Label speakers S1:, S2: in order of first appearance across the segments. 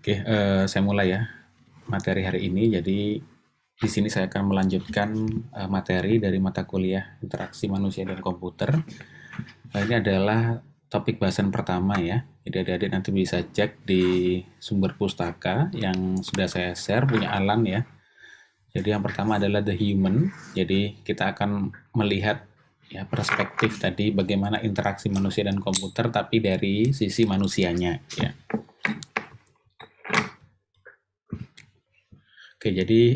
S1: Oke, saya mulai ya materi hari ini. Jadi di sini saya akan melanjutkan materi dari mata kuliah Interaksi Manusia dan Komputer. Ini adalah topik bahasan pertama ya. Jadi adik-adik nanti bisa cek di sumber pustaka yang sudah saya share punya Alan ya. Jadi yang pertama adalah the human. Jadi kita akan melihat ya perspektif tadi bagaimana interaksi manusia dan komputer tapi dari sisi manusianya ya. Oke, jadi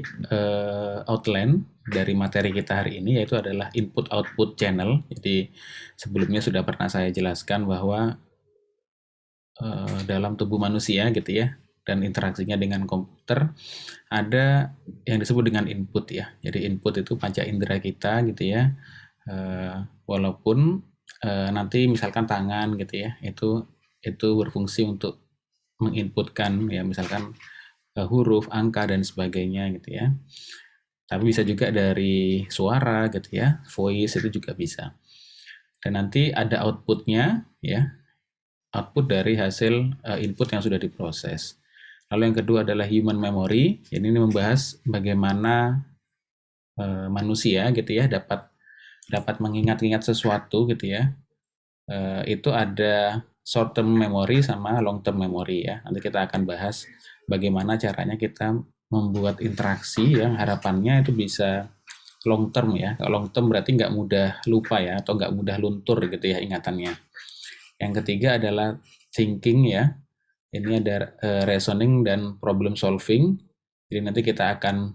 S1: outline dari materi kita hari ini yaitu adalah input-output channel. Jadi sebelumnya sudah pernah saya jelaskan bahwa dalam tubuh manusia gitu ya, dan interaksinya dengan komputer ada yang disebut dengan input ya. Jadi input itu panca indera kita gitu ya. Walaupun nanti misalkan tangan gitu ya, itu berfungsi untuk menginputkan ya misalkan huruf, angka, dan sebagainya gitu ya. Tapi bisa juga dari suara gitu ya, voice itu juga bisa. Dan nanti ada outputnya ya, output dari hasil input yang sudah diproses. Lalu yang kedua adalah human memory. Jadi ini membahas bagaimana manusia gitu ya dapat mengingat-ingat sesuatu gitu ya. Itu ada short term memory sama long term memory ya. Nanti kita akan bahas bagaimana caranya kita membuat interaksi yang harapannya itu bisa long term ya. Long term berarti nggak mudah lupa ya, atau nggak mudah luntur gitu ya ingatannya. Yang ketiga adalah thinking ya. Ini ada reasoning dan problem solving. Jadi nanti kita akan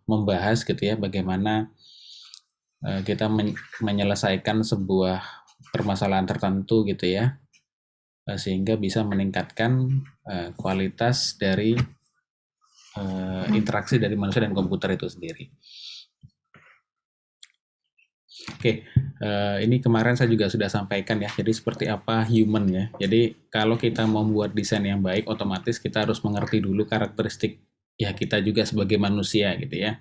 S1: membahas gitu ya bagaimana kita menyelesaikan sebuah permasalahan tertentu gitu ya, sehingga bisa meningkatkan kualitas dari interaksi dari manusia dan komputer itu sendiri. Oke, ini kemarin saya juga sudah sampaikan ya, jadi seperti apa human ya. Jadi kalau kita membuat desain yang baik, otomatis kita harus mengerti dulu karakteristik ya kita juga sebagai manusia gitu ya.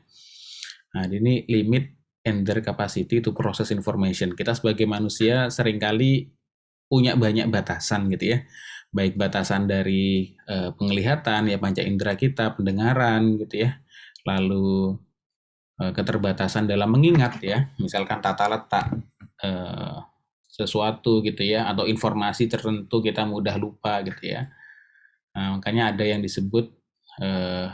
S1: Nah, ini limit and their capacity to process information. Kita sebagai manusia seringkali punya banyak batasan gitu ya. Baik batasan dari penglihatan ya panca indera kita, pendengaran gitu ya. Lalu keterbatasan dalam mengingat ya, misalkan tata letak sesuatu gitu ya, atau informasi tertentu kita mudah lupa gitu ya. Nah, makanya ada yang disebut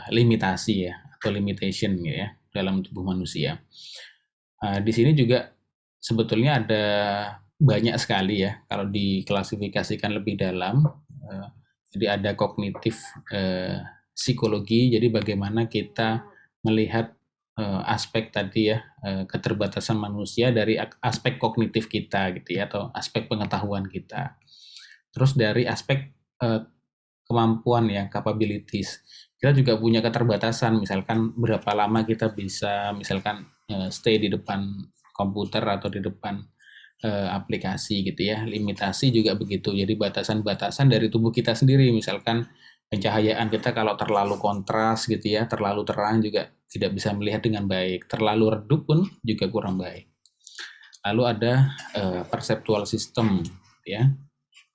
S1: limitasi ya, atau limitation gitu ya dalam tubuh manusia. Di sini juga sebetulnya ada banyak sekali ya kalau diklasifikasikan lebih dalam. Jadi ada kognitif psikologi, jadi bagaimana kita melihat aspek tadi ya keterbatasan manusia dari aspek kognitif kita gitu ya, atau aspek pengetahuan kita. Terus dari aspek kemampuan ya, capabilities. Kita juga punya keterbatasan, misalkan berapa lama kita bisa misalkan stay di depan komputer atau di depan aplikasi gitu ya. Limitasi juga begitu. Jadi batasan-batasan dari tubuh kita sendiri, misalkan pencahayaan kita kalau terlalu kontras gitu ya, terlalu terang juga tidak bisa melihat dengan baik, terlalu redup pun juga kurang baik. Lalu ada perceptual system ya,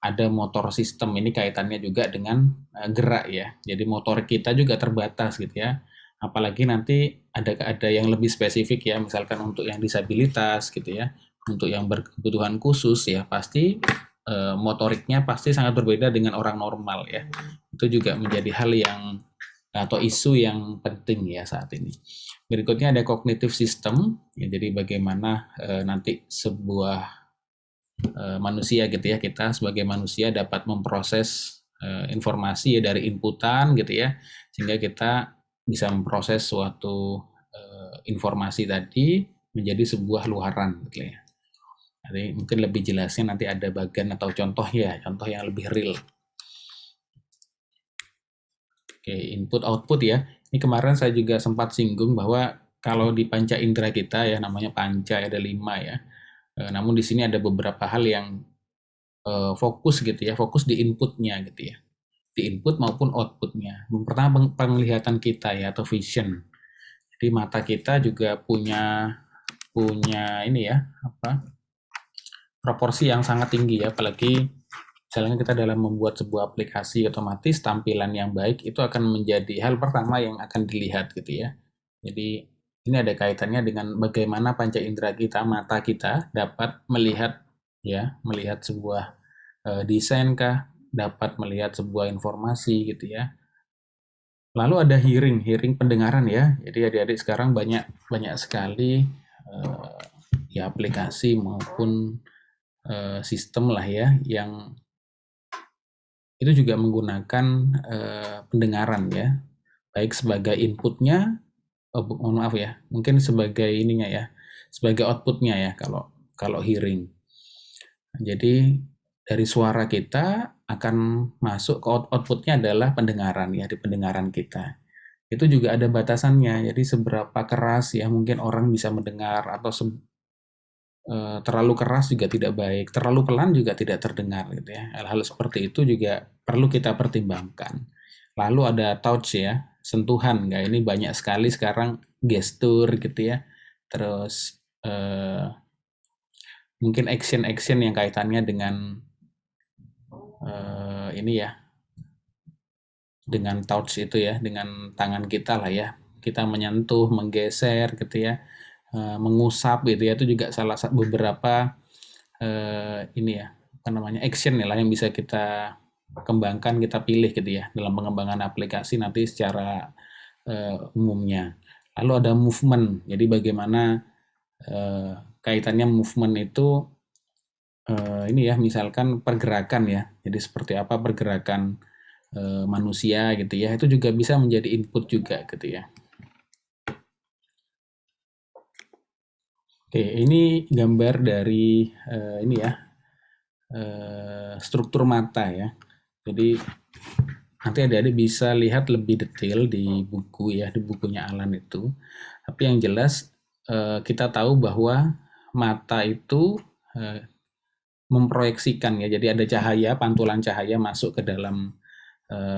S1: ada motor system, ini kaitannya juga dengan gerak ya. Jadi motor kita juga terbatas gitu ya. Apalagi nanti ada yang lebih spesifik ya, misalkan untuk yang disabilitas gitu ya, untuk yang berkebutuhan khusus ya, pasti motoriknya pasti sangat berbeda dengan orang normal ya. Itu juga menjadi hal yang atau isu yang penting ya saat ini. Berikutnya ada cognitive system, ya, jadi bagaimana nanti sebuah manusia gitu ya, kita sebagai manusia dapat memproses informasi ya dari inputan gitu ya, sehingga kita bisa memproses suatu informasi tadi menjadi sebuah luaran gitu ya. Jadi mungkin lebih jelasnya nanti ada bagian atau contoh ya, contoh yang lebih real. Oke, input output ya. Ini kemarin saya juga sempat singgung bahwa kalau di panca indera kita ya, namanya panca ada 5 ya. Namun di sini ada beberapa hal yang fokus gitu ya, fokus di inputnya gitu ya, di input maupun outputnya. Pertama penglihatan kita ya, atau vision. Jadi mata kita juga punya ini ya, proporsi yang sangat tinggi ya, apalagi Misalnya kita dalam membuat sebuah aplikasi otomatis, tampilan yang baik itu akan menjadi hal pertama yang akan dilihat gitu ya. Jadi ini ada kaitannya dengan bagaimana panca indera kita, mata kita dapat melihat ya, melihat sebuah desain kah, dapat melihat sebuah informasi gitu ya. Lalu ada hearing pendengaran ya. Jadi adik-adik sekarang banyak banyak sekali ya aplikasi maupun sistem lah ya yang itu juga menggunakan pendengaran ya, baik sebagai inputnya, mohon maaf ya, mungkin sebagai ininya ya, sebagai outputnya ya kalau kalau hearing. Jadi dari suara kita akan masuk ke outputnya adalah pendengaran ya, di pendengaran kita. Itu juga ada batasannya, jadi seberapa keras ya mungkin orang bisa mendengar atau terlalu keras juga tidak baik, terlalu pelan juga tidak terdengar gitu ya. Hal-hal seperti itu juga perlu kita pertimbangkan. Lalu ada touch ya, sentuhan. Nggak, ini banyak sekali sekarang gestur gitu ya. Terus mungkin action-action yang kaitannya dengan ini ya, dengan touch itu ya, dengan tangan kita lah ya. Kita menyentuh, menggeser gitu ya, mengusap gitu ya, itu juga salah satu beberapa ini ya, apa namanya, action ya lah yang bisa kita kembangkan, kita pilih gitu ya dalam pengembangan aplikasi nanti secara umumnya. Lalu ada movement, jadi bagaimana kaitannya movement itu ini ya, misalkan pergerakan ya, jadi seperti apa pergerakan manusia gitu ya, itu juga bisa menjadi input juga gitu ya. Oke, ini gambar dari ini ya, struktur mata ya. Jadi nanti adik-adik bisa lihat lebih detail di buku ya, di bukunya Alan itu. Tapi yang jelas kita tahu bahwa mata itu memproyeksikan ya. Jadi ada cahaya, pantulan cahaya masuk ke dalam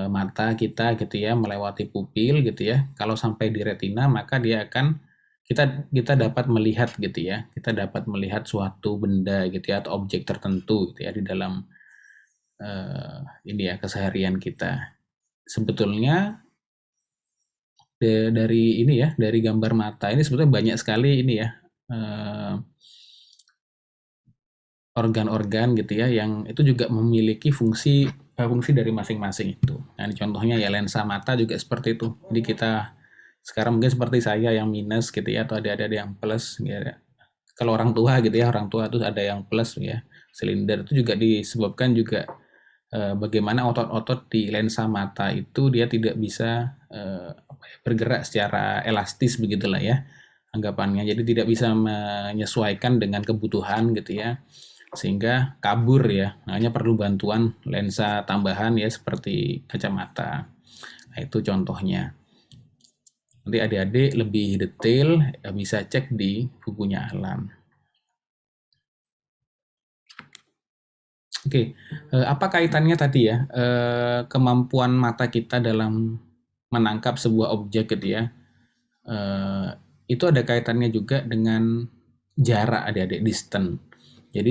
S1: mata kita gitu ya, melewati pupil gitu ya. Kalau sampai di retina maka dia akan kita dapat melihat gitu ya. Kita dapat melihat suatu benda gitu ya atau objek tertentu gitu ya di dalam ini ya keseharian kita. Sebetulnya dari ini ya, dari gambar mata ini sebetulnya banyak sekali ini ya organ-organ gitu ya yang itu juga memiliki fungsi dari masing-masing itu. Nah, contohnya ya lensa mata juga seperti itu. Jadi kita sekarang mungkin seperti saya yang minus gitu ya atau ada yang plus gitu ya. Kalau orang tua gitu ya, orang tua itu ada yang plus ya. Silinder itu juga disebabkan juga bagaimana otot-otot di lensa mata itu dia tidak bisa bergerak secara elastis begitulah ya anggapannya. Jadi tidak bisa menyesuaikan dengan kebutuhan gitu ya, sehingga kabur ya. Makanya perlu bantuan lensa tambahan ya seperti kacamata. Nah, itu contohnya. Nanti adik-adik lebih detail ya bisa cek di bukunya Alam. Oke, apa kaitannya tadi ya kemampuan mata kita dalam menangkap sebuah objek gitu ya? Itu ada kaitannya juga dengan jarak adik-adik, distance. Jadi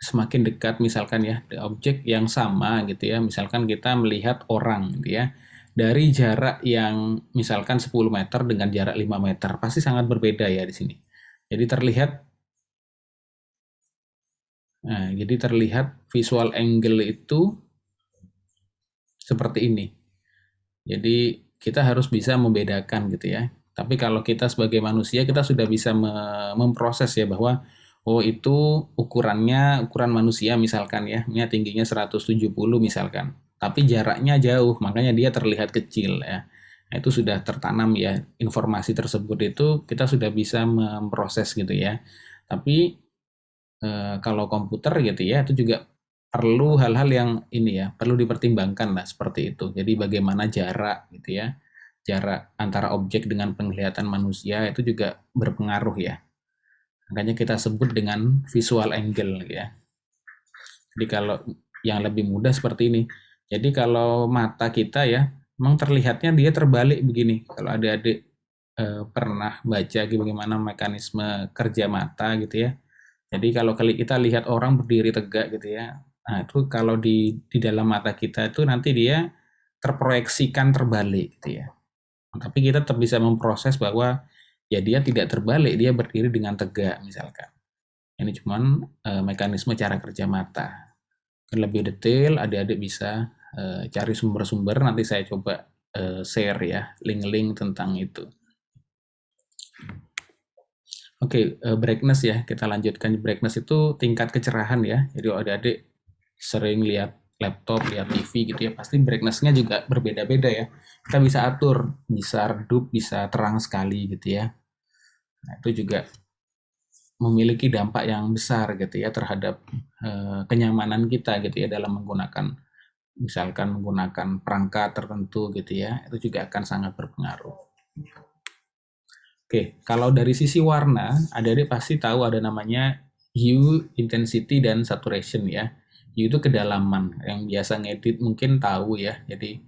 S1: semakin dekat misalkan ya objek yang sama gitu ya, misalkan kita melihat orang gitu ya, dari jarak yang misalkan 10 meter dengan jarak 5 meter pasti sangat berbeda ya di sini. Jadi terlihat visual angle itu seperti ini. Jadi kita harus bisa membedakan gitu ya. Tapi kalau kita sebagai manusia kita sudah bisa memproses ya bahwa oh itu ukuran manusia misalkan ya, ini tingginya 170 misalkan. Tapi jaraknya jauh, makanya dia terlihat kecil ya. Nah, itu sudah tertanam ya informasi tersebut itu kita sudah bisa memproses gitu ya. Tapi kalau komputer gitu ya itu juga perlu hal-hal yang ini ya, perlu dipertimbangkan lah seperti itu. Jadi bagaimana jarak gitu ya, jarak antara objek dengan penglihatan manusia itu juga berpengaruh ya. Makanya kita sebut dengan visual angle ya. Jadi kalau yang lebih mudah seperti ini. Jadi kalau mata kita ya, memang terlihatnya dia terbalik begini. Kalau adik-adik pernah baca bagaimana mekanisme kerja mata gitu ya. Jadi kalau kita lihat orang berdiri tegak gitu ya, nah itu kalau di dalam mata kita itu nanti dia terproyeksikan terbalik gitu ya. Tapi kita tetap bisa memproses bahwa ya dia tidak terbalik, dia berdiri dengan tegak misalkan. Ini cuman mekanisme cara kerja mata. Lebih detail, adik-adik bisa cari sumber-sumber, nanti saya coba share ya, link-link tentang itu. Oke, brightness ya, kita lanjutkan. Brightness itu tingkat kecerahan ya. Jadi adik-adik sering lihat laptop, lihat TV gitu ya, pasti brightness-nya juga berbeda-beda ya. Kita bisa atur, bisa redup, bisa terang sekali gitu ya. Nah, itu juga memiliki dampak yang besar gitu ya terhadap kenyamanan kita gitu ya dalam menggunakan, misalkan menggunakan perangkat tertentu gitu ya, itu juga akan sangat berpengaruh. Oke, kalau dari sisi warna, adik-adik pasti tahu ada namanya hue, intensity, dan saturation ya. Hue itu kedalaman, yang biasa ngedit mungkin tahu ya. Jadi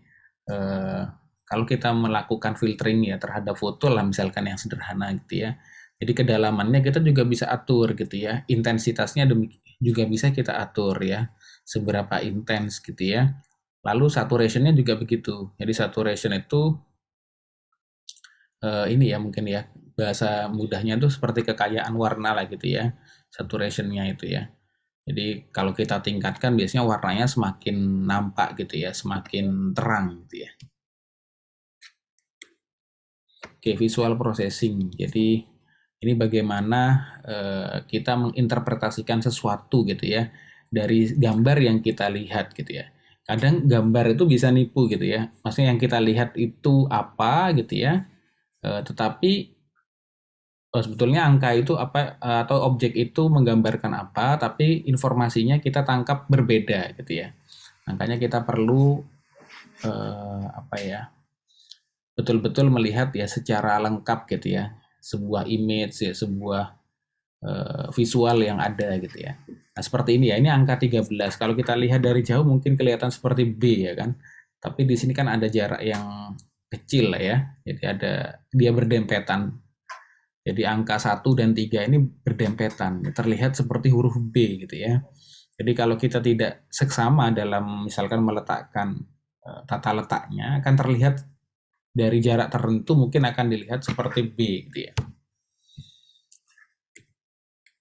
S1: kalau kita melakukan filtering ya terhadap foto lah misalkan yang sederhana gitu ya. Jadi kedalamannya kita juga bisa atur gitu ya. Intensitasnya juga bisa kita atur ya. Seberapa intens gitu ya. Lalu saturation-nya juga begitu. Jadi saturation itu ini ya mungkin ya bahasa mudahnya tuh seperti kekayaan warna lah gitu ya, saturation-nya itu ya. Jadi kalau kita tingkatkan biasanya warnanya semakin nampak gitu ya, semakin terang gitu ya. Oke, visual processing. Jadi ini bagaimana kita menginterpretasikan sesuatu gitu ya dari gambar yang kita lihat gitu ya. Kadang gambar itu bisa nipu gitu ya. Maksudnya yang kita lihat itu apa gitu ya. Tetapi sebetulnya angka itu apa atau objek itu menggambarkan apa, tapi informasinya kita tangkap berbeda gitu ya. Makanya kita perlu apa ya, betul-betul melihat ya secara lengkap gitu ya, sebuah image ya, sebuah visual yang ada gitu ya. Nah, seperti ini ya, ini angka 13. Kalau kita lihat dari jauh mungkin kelihatan seperti B ya kan. Tapi di sini kan ada jarak yang kecil lah ya. Jadi ada dia berdempetan. Jadi angka 1 dan 3 ini berdempetan, terlihat seperti huruf B gitu ya. Jadi kalau kita tidak seksama dalam misalkan meletakkan tata letaknya, akan terlihat dari jarak tertentu mungkin akan dilihat seperti B gitu ya.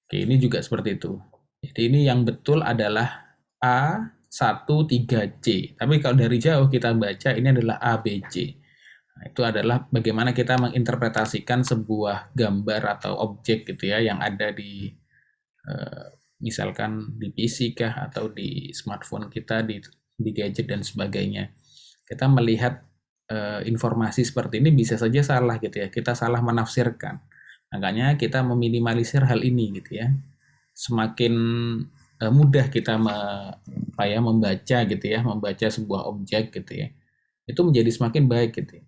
S1: Oke, ini juga seperti itu. Jadi ini yang betul adalah A13C. Tapi kalau dari jauh kita baca ini adalah ABC. Nah, itu adalah bagaimana kita menginterpretasikan sebuah gambar atau objek gitu ya yang ada di misalkan di PC kah atau di smartphone kita, di gadget dan sebagainya. Kita melihat informasi seperti ini bisa saja salah gitu ya. Kita salah menafsirkan. Makanya kita meminimalisir hal ini gitu ya. Semakin mudah kita membaca gitu ya, membaca sebuah objek gitu ya. Itu menjadi semakin baik gitu ya.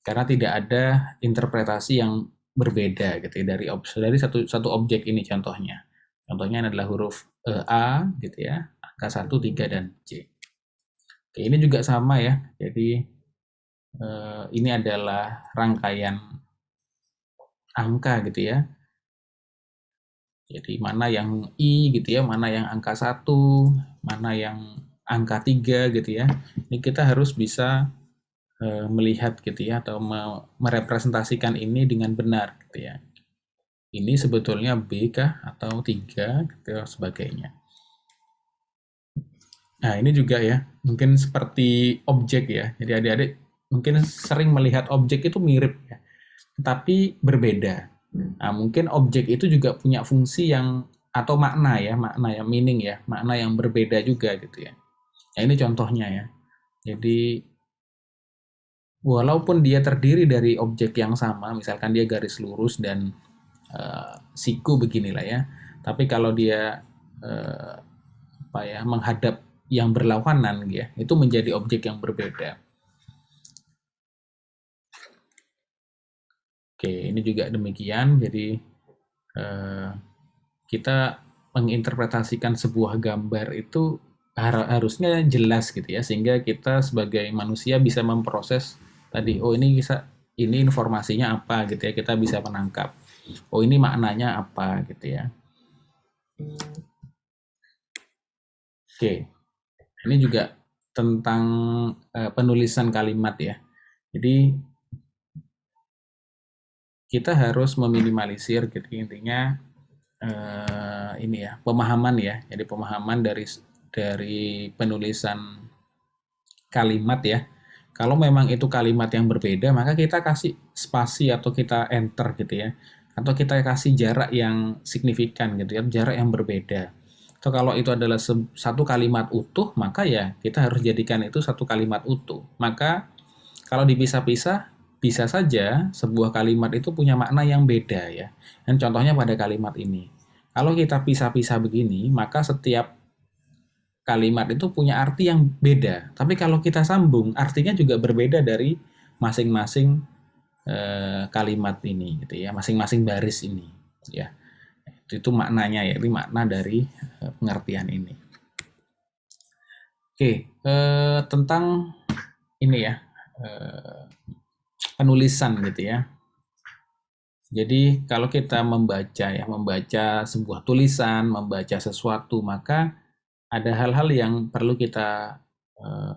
S1: Karena tidak ada interpretasi yang berbeda gitu ya, dari satu objek ini contohnya. Contohnya adalah huruf A gitu ya, angka 1, 3, dan C. Oke, ini juga sama ya. Jadi ini adalah rangkaian angka gitu ya. Jadi mana yang I gitu ya, mana yang angka 1, mana yang angka 3 gitu ya. Ini kita harus bisa melihat gitu ya, atau merepresentasikan ini dengan benar gitu ya. Ini sebetulnya B kah atau 3 gitu sebagainya. Nah, ini juga ya, mungkin seperti objek ya. Jadi adik-adik mungkin sering melihat objek itu mirip ya, tetapi berbeda. Nah, mungkin objek itu juga punya fungsi yang atau makna yang meaning ya, makna yang berbeda juga gitu ya. Nah, ini contohnya ya. Jadi walaupun dia terdiri dari objek yang sama, misalkan dia garis lurus dan siku beginilah ya. Tapi kalau dia menghadap yang berlawanan ya, itu menjadi objek yang berbeda. Oke, ini juga demikian. Jadi kita menginterpretasikan sebuah gambar itu harusnya jelas gitu ya, sehingga kita sebagai manusia bisa memproses tadi, oh ini informasinya apa gitu ya, kita bisa menangkap. Oh ini maknanya apa gitu ya. Oke, ini juga tentang penulisan kalimat ya. Jadi kita harus meminimalisir gitu intinya ini ya pemahaman ya. Jadi pemahaman dari penulisan kalimat ya. Kalau memang itu kalimat yang berbeda, maka kita kasih spasi atau kita enter gitu ya. Atau kita kasih jarak yang signifikan gitu ya, jarak yang berbeda. Atau kalau itu adalah satu kalimat utuh, maka ya kita harus jadikan itu satu kalimat utuh. Maka kalau dipisah-pisah, bisa saja sebuah kalimat itu punya makna yang beda ya. Dan contohnya pada kalimat ini. Kalau kita pisah-pisah begini, maka setiap kalimat itu punya arti yang beda. Tapi kalau kita sambung, artinya juga berbeda dari masing-masing kalimat ini, gitu ya, masing-masing baris ini, ya. Itu maknanya ya, itu makna dari pengertian ini. Oke, tentang ini ya, penulisan gitu ya. Jadi kalau kita membaca sebuah tulisan, membaca sesuatu, maka ada hal-hal yang perlu kita uh,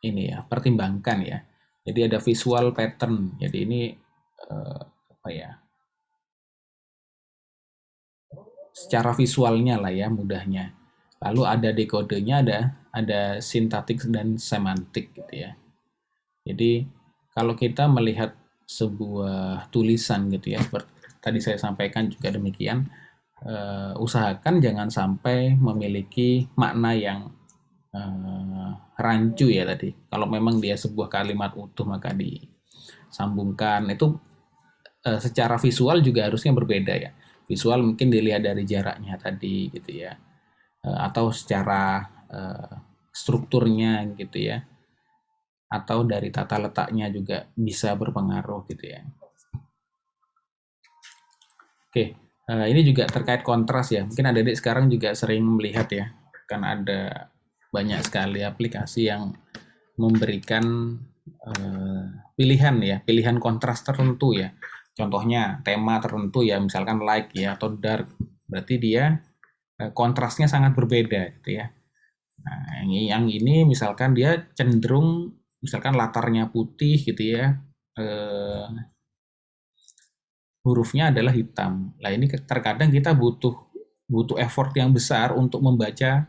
S1: ini ya pertimbangkan ya. Jadi ada visual pattern. Jadi ini apa ya? Secara visualnya lah ya mudahnya. Lalu ada dekodenya, ada sintaktik dan semantik gitu ya. Jadi kalau kita melihat sebuah tulisan gitu ya, seperti tadi saya sampaikan juga demikian, usahakan jangan sampai memiliki makna yang rancu ya tadi. Kalau memang dia sebuah kalimat utuh maka disambungkan. Itu secara visual juga harusnya berbeda ya. Visual mungkin dilihat dari jaraknya tadi gitu ya. Atau secara strukturnya gitu ya. Atau dari tata letaknya juga bisa berpengaruh gitu ya. Oke, ini juga terkait kontras ya. Mungkin adik-adik sekarang juga sering melihat ya, kan ada banyak sekali aplikasi yang memberikan pilihan ya, pilihan kontras tertentu ya. Contohnya tema tertentu ya, misalkan light ya atau dark. Berarti dia kontrasnya sangat berbeda gitu ya. Nah, yang ini misalkan dia cenderung misalkan latarnya putih gitu ya. Eh, hurufnya adalah hitam. Nah, ini terkadang kita butuh butuh effort yang besar untuk membaca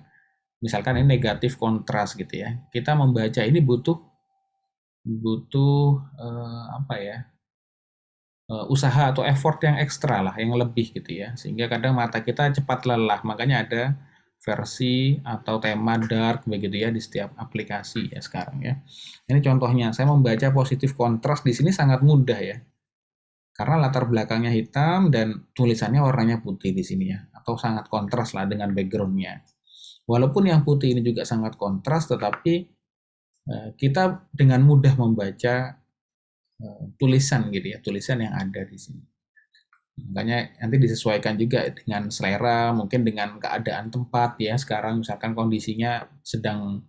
S1: misalkan ini negatif kontras gitu ya. Kita membaca ini butuh butuh apa ya? Usaha atau effort yang ekstra lah, yang lebih gitu ya. Sehingga kadang mata kita cepat lelah. Makanya ada versi atau tema dark begitu ya di setiap aplikasi ya sekarang ya. Ini contohnya, saya membaca positif kontras di sini sangat mudah ya. Karena latar belakangnya hitam dan tulisannya warnanya putih di sini ya. Atau sangat kontras lah dengan backgroundnya. Walaupun yang putih ini juga sangat kontras, tetapi kita dengan mudah membaca tulisan gitu ya, tulisan yang ada di sini. Makanya nanti disesuaikan juga dengan selera, mungkin dengan keadaan tempat ya. Sekarang misalkan kondisinya sedang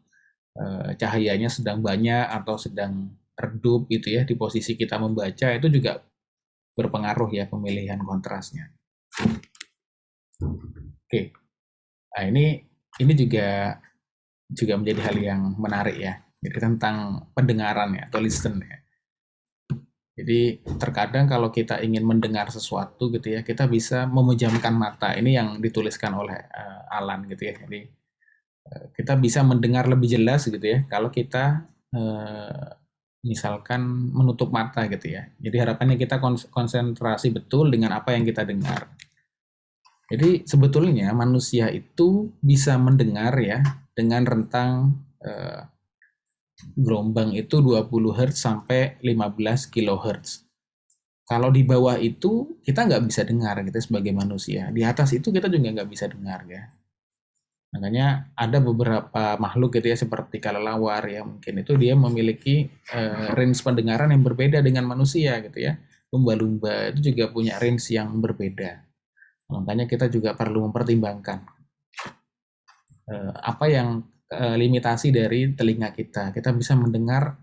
S1: cahayanya sedang banyak atau sedang redup gitu ya di posisi kita membaca itu juga berpengaruh ya pemilihan kontrasnya. Oke, nah ini juga menjadi hal yang menarik ya. Jadi tentang pendengaran ya atau listen ya. Jadi terkadang kalau kita ingin mendengar sesuatu gitu ya, kita bisa memejamkan mata. Ini yang dituliskan oleh Alan gitu ya. Jadi kita bisa mendengar lebih jelas gitu ya kalau kita misalkan menutup mata gitu ya. Jadi harapannya kita konsentrasi betul dengan apa yang kita dengar. Jadi sebetulnya manusia itu bisa mendengar ya dengan rentang gelombang itu 20 Hz sampai 15 kHz. Kalau di bawah itu kita nggak bisa dengar kita sebagai manusia. Di atas itu kita juga nggak bisa dengar ya. Makanya ada beberapa makhluk gitu ya seperti kelelawar ya mungkin itu dia memiliki range pendengaran yang berbeda dengan manusia gitu ya. Lumba-lumba itu juga punya range yang berbeda. Makanya kita juga perlu mempertimbangkan apa yang limitasi dari telinga kita. Kita bisa mendengar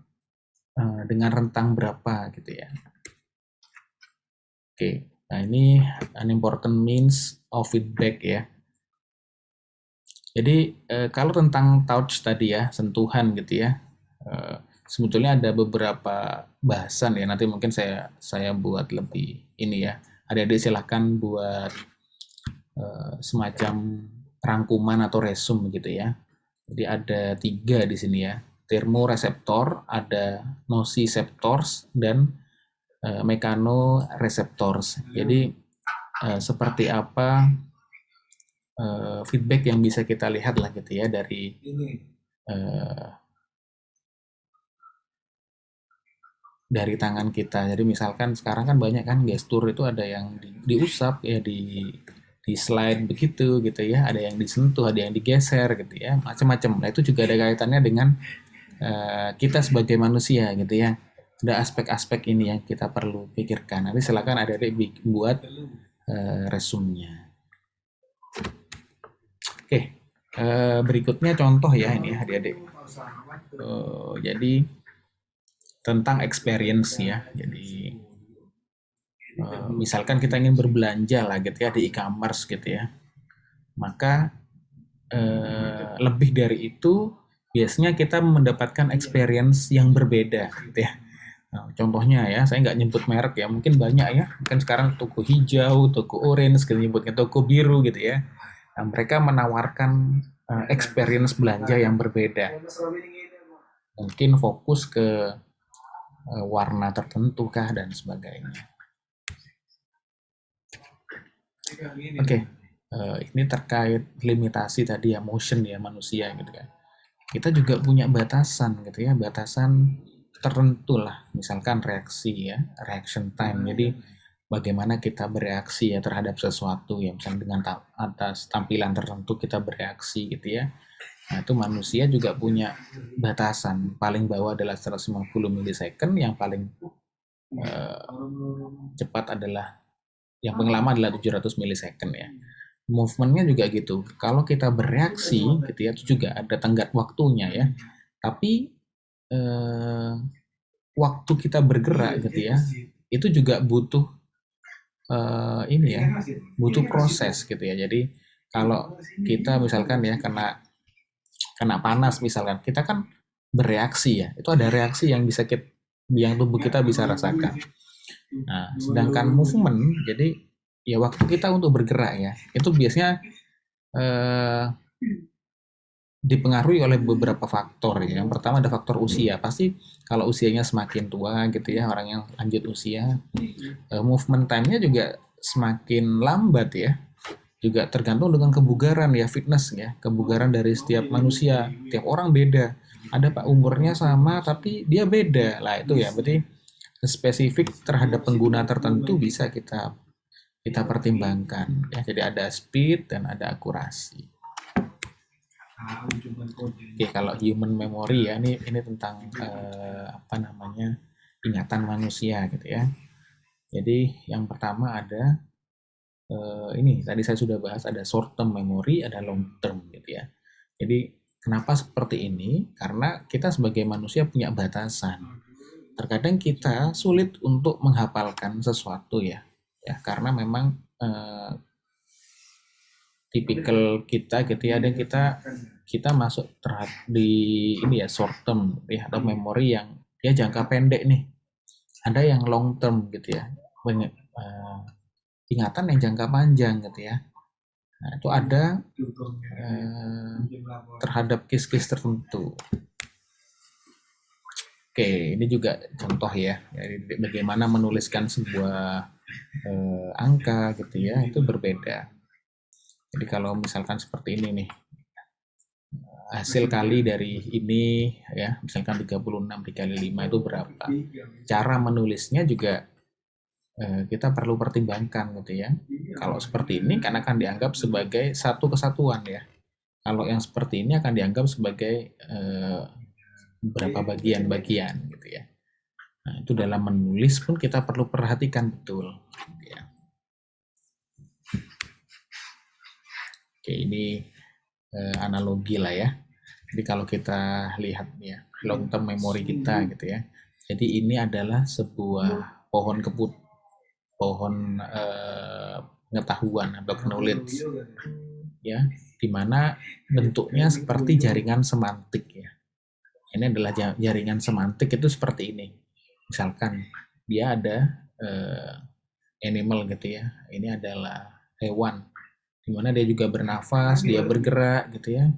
S1: dengan rentang berapa gitu ya. Oke. Nah, ini an important means of feedback ya. Jadi kalau tentang touch tadi ya, sentuhan gitu ya, sebetulnya ada beberapa bahasan ya. Nanti mungkin saya buat lebih ini ya. Adik-adik silahkan buat semacam rangkuman atau resume gitu ya. Jadi ada 3 di sini ya. Thermoreseptor, ada nociceptors, dan mechanoreceptors. Jadi seperti apa feedback yang bisa kita lihat lah gitu ya dari uh, dari tangan kita. Jadi misalkan sekarang kan banyak kan gestur itu ada yang diusap ya, di slide begitu gitu ya, ada yang disentuh, ada yang digeser gitu ya, macam-macam. Nah itu juga ada kaitannya dengan kita sebagai manusia gitu ya. Ada aspek-aspek ini yang kita perlu pikirkan. Nanti silakan adik-adik buat resumenya. Oke, berikutnya contoh ya ini adik-adik. Jadi tentang experience ya. Jadi misalkan kita ingin berbelanja lah gitu ya di e-commerce gitu ya. Maka lebih dari itu biasanya kita mendapatkan experience yang berbeda gitu ya. Nah, contohnya ya, saya nggak nyebut merek ya, mungkin banyak ya. Kan sekarang toko hijau, toko orange, gitu nyebutnya toko biru gitu ya. Nah, mereka menawarkan experience belanja yang berbeda. Mungkin fokus ke warna tertentu kah dan sebagainya. Oke, ini terkait limitasi tadi ya, motion ya manusia gitu kan. Kita juga punya batasan gitu ya, batasan tertentu lah, misalkan reaksi ya, reaction time. Jadi bagaimana kita bereaksi ya terhadap sesuatu ya, misalnya dengan atas tampilan tertentu kita bereaksi gitu ya. Nah, itu manusia juga punya batasan. Paling bawah adalah 150 milisecond, yang paling cepat adalah, yang paling lama adalah 700 milisecond ya. Movementnya juga gitu. Kalau kita bereaksi gitu ya, itu juga ada tenggat waktunya ya. Tapi waktu kita bergerak gitu ya, itu juga butuh ini ya, butuh proses gitu ya. Jadi kalau kita misalkan ya kena panas misalkan, kita kan bereaksi ya. Itu ada reaksi yang bisa yang tubuh kita bisa rasakan. Nah, sedangkan movement, jadi ya waktu kita untuk bergerak ya, itu biasanya dipengaruhi oleh beberapa faktor ya. Yang pertama ada faktor usia. Pasti kalau usianya semakin tua gitu ya, orang yang lanjut usia, movement time-nya juga semakin lambat ya. Juga tergantung dengan kebugaran ya, fitness ya. Kebugaran dari setiap manusia, tiap orang beda. Ada Pak umurnya sama tapi dia beda. Lah itu ya, berarti spesifik terhadap pengguna tertentu bisa kita pertimbangkan ya. Jadi ada speed dan ada akurasi. Oke, kalau human memory ya, ini tentang apa namanya, ingatan manusia gitu ya. Jadi yang pertama ada ini tadi saya sudah bahas, ada short term memory, ada long term gitu ya. Jadi kenapa seperti ini? Karena kita sebagai manusia punya batasan. Terkadang kita sulit untuk menghafalkan sesuatu ya, karena memang tipikal kita gitu ya, dan kita masuk di ini ya, short term ya, atau memori yang dia jangka pendek nih. Ada yang long term gitu ya, ingatan yang jangka panjang gitu ya. Nah, itu ada terhadap case-case tertentu. Oke, ini juga contoh ya, bagaimana menuliskan sebuah angka gitu ya, itu berbeda. Jadi kalau misalkan seperti ini nih, hasil kali dari ini ya, misalkan 36 dikali 5 itu berapa. Cara menulisnya juga kita perlu pertimbangkan gitu ya. Kalau seperti ini kan akan dianggap sebagai satu kesatuan ya. Kalau yang seperti ini akan dianggap sebagai beberapa bagian-bagian gitu ya. Nah, itu dalam menulis pun kita perlu perhatikan betul gitu ya. Oke, ini analogi lah ya. Jadi kalau kita lihat ya, long term memory kita gitu ya. Jadi ini adalah sebuah pohon pohon pengetahuan atau knowledge, ya, di mana bentuknya seperti jaringan semantik ya. Ini adalah jaringan semantik itu seperti ini. Misalkan dia ada animal gitu ya. Ini adalah hewan, di mana dia juga bernafas, dia bergerak gitu ya.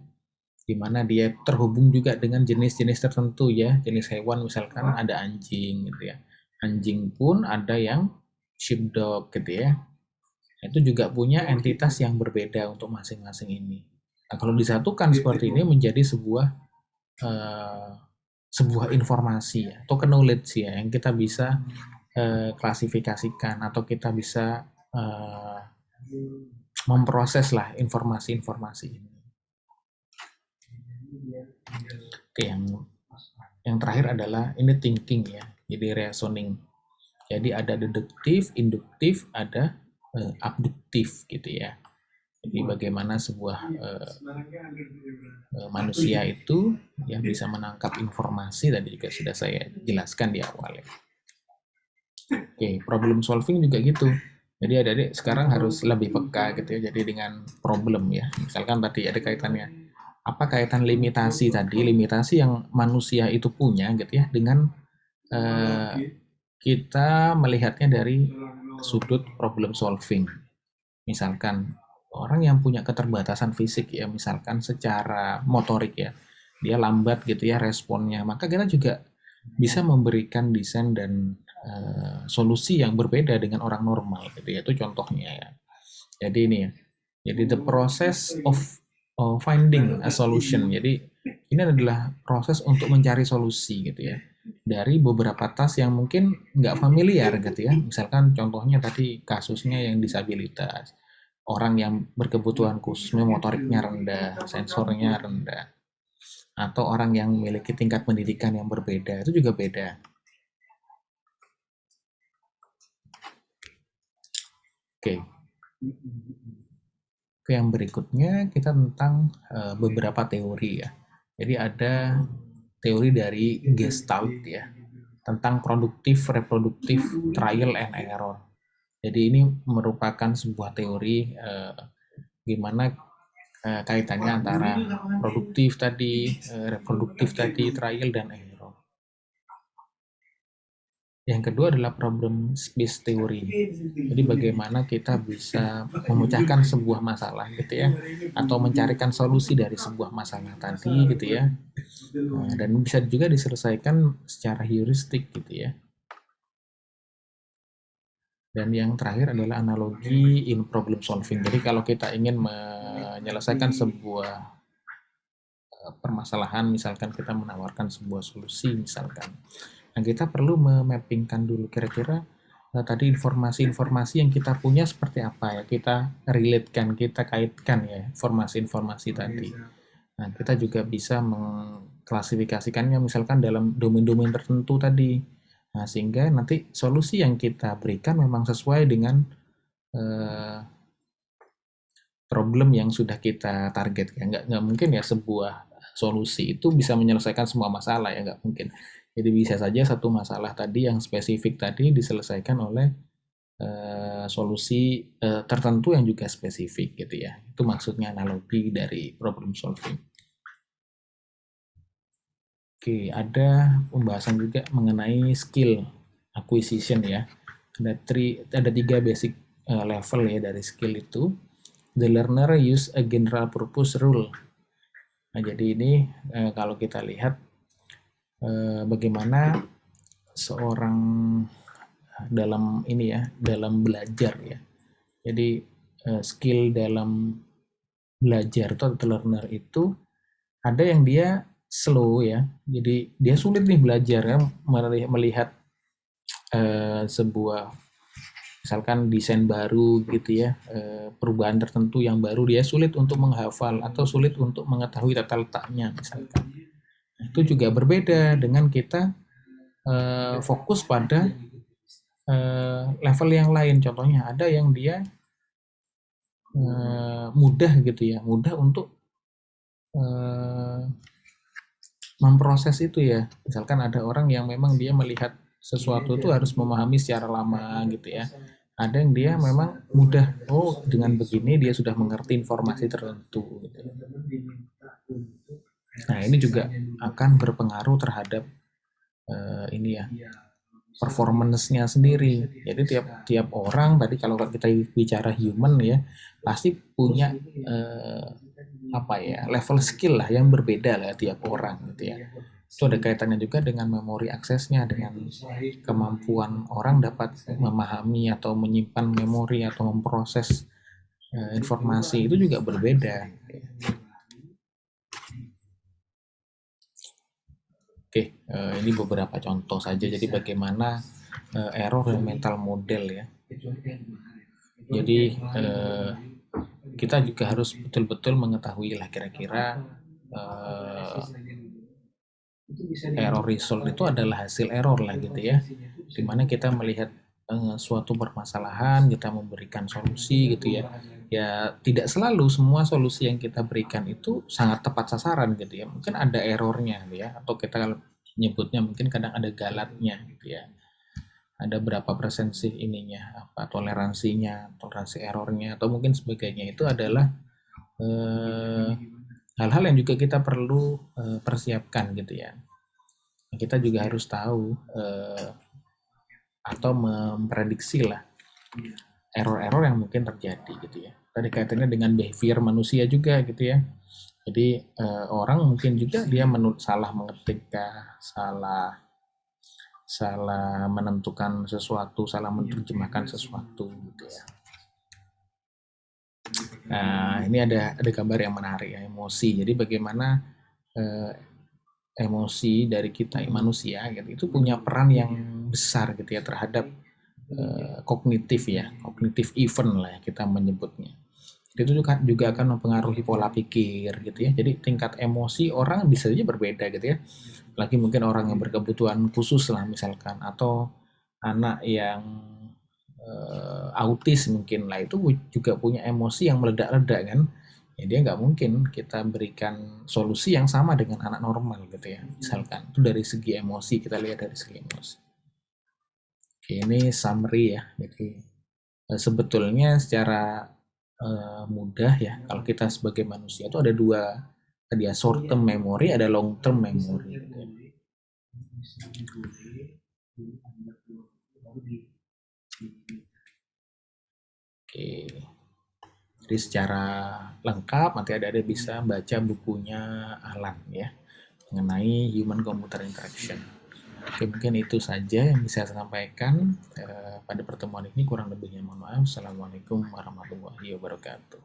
S1: Di mana dia terhubung juga dengan jenis-jenis tertentu ya. Jenis hewan misalkan ada anjing gitu ya. Anjing pun ada yang sheepdog gitu ya. Itu juga punya entitas yang berbeda untuk masing-masing ini. Nah, kalau disatukan seperti ini menjadi sebuah informasi ya, atau knowledge ya, yang kita bisa klasifikasikan atau kita bisa memproses lah informasi-informasi ini. Oke, yang terakhir adalah ini thinking ya, jadi reasoning. Jadi ada deduktif, induktif, ada abduktif gitu ya. Jadi bagaimana sebuah manusia itu yang bisa menangkap informasi, tadi juga sudah saya jelaskan di awal ya. Oke, problem solving juga gitu. Jadi adik-adik sekarang harus lebih peka gitu ya. Jadi dengan problem ya. Misalkan tadi ada kaitannya. Apa kaitan limitasi tadi? Limitasi yang manusia itu punya gitu ya dengan kita melihatnya dari sudut problem solving. Misalkan orang yang punya keterbatasan fisik ya, misalkan secara motorik ya, dia lambat gitu ya responnya, maka kita juga bisa memberikan desain dan solusi yang berbeda dengan orang normal gitu ya. Itu contohnya ya. Jadi ini ya. Jadi the process of finding a solution. Jadi ini adalah proses untuk mencari solusi gitu ya. Dari beberapa task yang mungkin nggak familiar gitu ya. Misalkan contohnya tadi kasusnya yang disabilitas. Orang yang berkebutuhan khusus, motoriknya rendah, sensornya rendah. Atau orang yang memiliki tingkat pendidikan yang berbeda, itu juga beda. Oke. Oke, yang berikutnya kita tentang beberapa teori ya. Jadi ada teori dari Gestalt ya, tentang produktif, reproduktif, trial and error. Jadi ini merupakan sebuah teori gimana kaitannya antara produktif tadi, reproduktif tadi, trial dan error. Yang kedua adalah problem space theory. Jadi bagaimana kita bisa memecahkan sebuah masalah gitu ya, atau mencarikan solusi dari sebuah masalah tadi gitu ya. Dan bisa juga diselesaikan secara heuristik gitu ya. Dan yang terakhir adalah analogi in problem solving. Jadi kalau kita ingin menyelesaikan sebuah permasalahan, misalkan kita menawarkan sebuah solusi misalkan. Nah, kita perlu memappingkan dulu kira-kira tadi informasi-informasi yang kita punya seperti apa ya, kita relatekan, kita kaitkan ya informasi-informasi tadi. Nah, kita juga bisa mengklasifikasikannya misalkan dalam domain-domain tertentu tadi. Nah, sehingga nanti solusi yang kita berikan memang sesuai dengan problem yang sudah kita target ya. Nggak mungkin ya sebuah solusi itu bisa menyelesaikan semua masalah ya, nggak mungkin. Jadi bisa saja satu masalah tadi yang spesifik tadi diselesaikan oleh solusi tertentu yang juga spesifik gitu ya. Itu maksudnya analogi dari problem solving. Oke, ada pembahasan juga mengenai skill acquisition ya. Ada tiga basic level ya dari skill itu. The learner use a general purpose rule. Nah, jadi ini kalau kita lihat bagaimana seorang dalam ini ya, dalam belajar ya. Jadi skill dalam belajar atau learner itu ada yang dia slow ya. Jadi dia sulit nih belajar ya, melihat sebuah misalkan desain baru gitu ya, perubahan tertentu yang baru, dia sulit untuk menghafal atau sulit untuk mengetahui tata letaknya misalkan. Itu juga berbeda dengan kita fokus pada level yang lain. Contohnya ada yang dia mudah gitu ya, mudah untuk memproses itu ya. Misalkan ada orang yang memang dia melihat sesuatu itu harus memahami secara lama gitu ya. Ada yang dia memang mudah, oh dengan begini dia sudah mengerti informasi tertentu. Gitu. Nah ini juga akan berpengaruh terhadap ini ya performance-nya sendiri. Jadi tiap tiap orang tadi kalau kita bicara human ya pasti punya apa ya level skill lah yang berbeda lah tiap orang gitu ya. Itu ada kaitannya juga dengan memori aksesnya, dengan kemampuan orang dapat memahami atau menyimpan memori atau memproses informasi itu juga berbeda. Oke, ini beberapa contoh saja. Jadi bagaimana error dan mental model ya. Jadi kita juga harus betul-betul mengetahui lah kira-kira error result itu adalah hasil error lah gitu ya. Dimana kita melihat suatu permasalahan, kita memberikan solusi gitu ya. Ya tidak selalu semua solusi yang kita berikan itu sangat tepat sasaran gitu ya. Mungkin ada errornya gitu ya, atau kita nyebutnya mungkin kadang ada galatnya gitu ya. Ada berapa persen sih ininya, apa toleransinya, toleransi errornya, atau mungkin sebagainya itu adalah hal-hal yang juga kita perlu persiapkan gitu ya. Kita juga harus tahu atau memprediksi lah error-error yang mungkin terjadi gitu ya. Tadi kaitannya dengan behavior manusia juga gitu ya. Jadi orang mungkin juga dia salah mengetik, salah menentukan sesuatu, salah menerjemahkan sesuatu gitu ya. Nah, ini ada gambar yang menarik ya, emosi. Jadi bagaimana emosi dari kita manusia gitu itu punya peran yang besar gitu ya terhadap kognitif ya, kognitif event lah ya kita menyebutnya. Itu juga akan mempengaruhi pola pikir gitu ya. Jadi tingkat emosi orang bisa saja berbeda gitu ya. Lagi mungkin orang yang berkebutuhan khusus lah misalkan, atau anak yang autis mungkin lah itu juga punya emosi yang meledak-ledak kan. Ya dia nggak mungkin kita berikan solusi yang sama dengan anak normal gitu ya. Misalkan itu dari segi emosi, kita lihat dari segi emosi. Oke, ini summary ya. Jadi sebetulnya secara mudah ya kalau kita sebagai manusia itu ada dua tadi ya, short term memory, ada long term memory gitu ya. Oke, jadi secara lengkap nanti ada bisa baca bukunya Alan ya mengenai human computer interaction. Oke, mungkin itu saja yang bisa saya sampaikan pada pertemuan ini. Kurang lebihnya mohon maaf. Assalamualaikum warahmatullahi wabarakatuh.